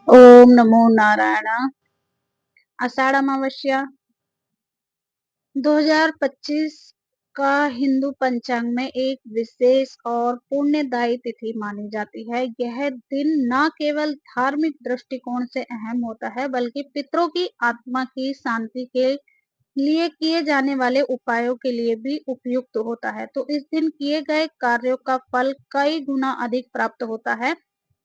ओम नमो नारायण। आषाढ़ अमावस्या 2025 का हिंदू पंचांग में एक विशेष और पुण्यदायी तिथि मानी जाती है। यह दिन न केवल धार्मिक दृष्टिकोण से अहम होता है बल्कि पितरों की आत्मा की शांति के लिए किए जाने वाले उपायों के लिए भी उपयुक्त होता है। तो इस दिन किए गए कार्यों का फल कई गुना अधिक प्राप्त होता है।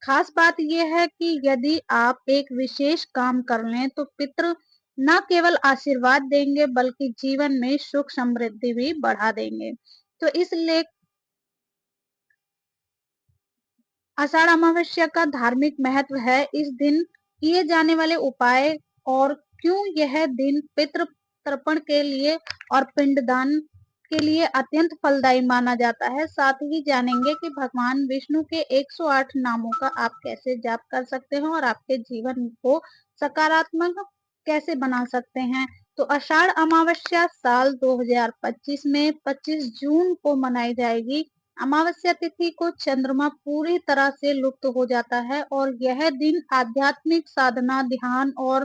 खास बात यह है कि यदि आप एक विशेष काम कर लें तो पितृ न केवल आशीर्वाद देंगे बल्कि जीवन में सुख समृद्धि भी बढ़ा देंगे। तो इसलिए आषाढ़ अमावस्या का धार्मिक महत्व है। इस दिन किए जाने वाले उपाय और क्यों यह दिन पितृ तर्पण के लिए और पिंडदान के लिए अत्यंत फलदायी माना जाता है। साथ ही जानेंगे कि भगवान विष्णु के 108 नामों का आप कैसे जाप कर सकते हैं और आपके जीवन को सकारात्मक कैसे बना सकते हैं। तो आषाढ़ अमावस्या साल 2025 में 25 जून को मनाई जाएगी। अमावस्या तिथि को चंद्रमा पूरी तरह से लुप्त हो जाता है और यह दिन आध्यात्मिक साधना, ध्यान और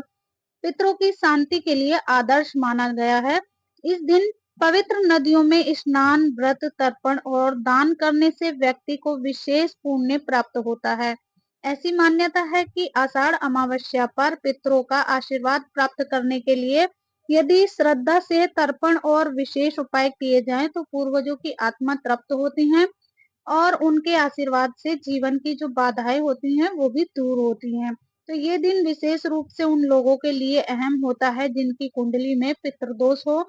पितरों की शांति के लिए आदर्श माना गया है। इस दिन पवित्र नदियों में स्नान, व्रत, तर्पण और दान करने से व्यक्ति को विशेष पुण्य प्राप्त होता है। ऐसी मान्यता है कि आषाढ़ अमावस्या पर पितरों का आशीर्वाद प्राप्त करने के लिए यदि श्रद्धा से तर्पण और विशेष उपाय किए जाएं तो पूर्वजों की आत्मा तृप्त होती है और उनके आशीर्वाद से जीवन की जो बाधाएं होती हैं वो भी दूर होती हैं। तो ये दिन विशेष रूप से उन लोगों के लिए अहम होता है जिनकी कुंडली में पितृदोष हो।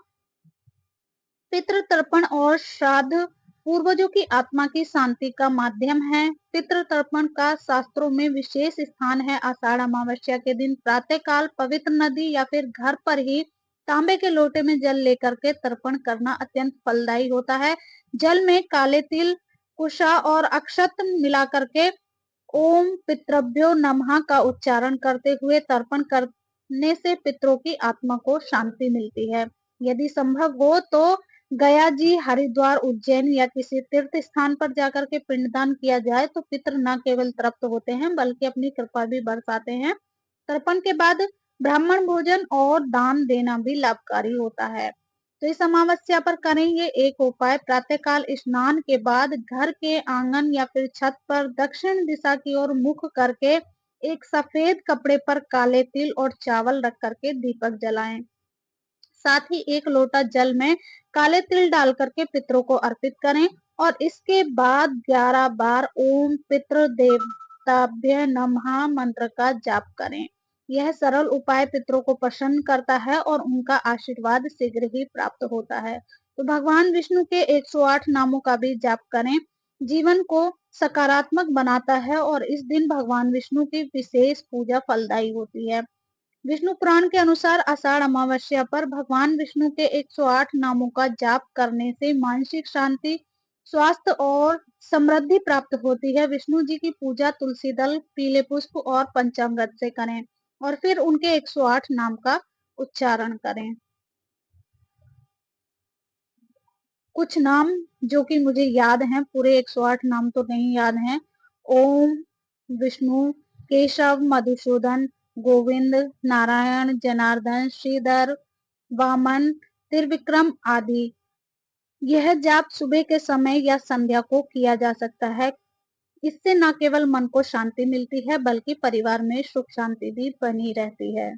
पितृ तर्पण और श्राद्ध पूर्वजों की आत्मा की शांति का माध्यम है। पितृ तर्पण का शास्त्रों में विशेष स्थान है। आषाढ़ अमावस्या के दिन प्रातःकाल पवित्र नदी या फिर घर पर ही तांबे के लोटे में जल लेकर के तर्पण करना अत्यंत फलदायी होता है। जल में काले तिल, कुशा और अक्षत मिला करके ओम पितृभ्यो नमः का उच्चारण करते हुए तर्पण करने से पितरों की आत्मा को शांति मिलती है। यदि संभव हो तो गया जी, हरिद्वार, उज्जैन या किसी तीर्थ स्थान पर जाकर के पिंडदान किया जाए तो पितर न केवल तृप्त होते हैं बल्कि अपनी कृपा भी बरसाते हैं। तर्पण के बाद ब्राह्मण भोजन और दान देना भी लाभकारी होता है। तो इस अमावस्या पर करें ये एक उपाय। प्रातःकाल स्नान के बाद घर के आंगन या फिर छत पर दक्षिण दिशा की ओर मुख करके एक सफेद कपड़े पर काले तिल और चावल रख करके दीपक जलाएं। साथ ही एक लोटा जल में काले तिल डाल करके पितरों को अर्पित करें और इसके बाद 11 बार ओम पितृ देवताभ्य नमः मंत्र का जाप करें। यह सरल उपाय पितरों को प्रसन्न करता है और उनका आशीर्वाद शीघ्र ही प्राप्त होता है। तो भगवान विष्णु के 108 नामों का भी जाप करें। जीवन को सकारात्मक बनाता है और इस दिन भगवान विष्णु की विशेष पूजा फलदायी होती है। विष्णु पुराण के अनुसार आषाढ़ अमावस्या पर भगवान विष्णु के 108 नामों का जाप करने से मानसिक शांति, स्वास्थ्य और समृद्धि प्राप्त होती है। विष्णु जी की पूजा तुलसी दल, पीले पुष्प और पंचामृत से करें और फिर उनके 108 नाम का उच्चारण करें। कुछ नाम जो कि मुझे याद हैं, पूरे 108 नाम तो नहीं याद हैं। ओम विष्णु, केशव, मधुसूदन, गोविंद, नारायण, जनार्दन, श्रीधर, वामन, त्रिविक्रम आदि। यह जाप सुबह के समय या संध्या को किया जा सकता है। इससे न केवल मन को शांति मिलती है बल्कि परिवार में सुख शांति भी बनी रहती है।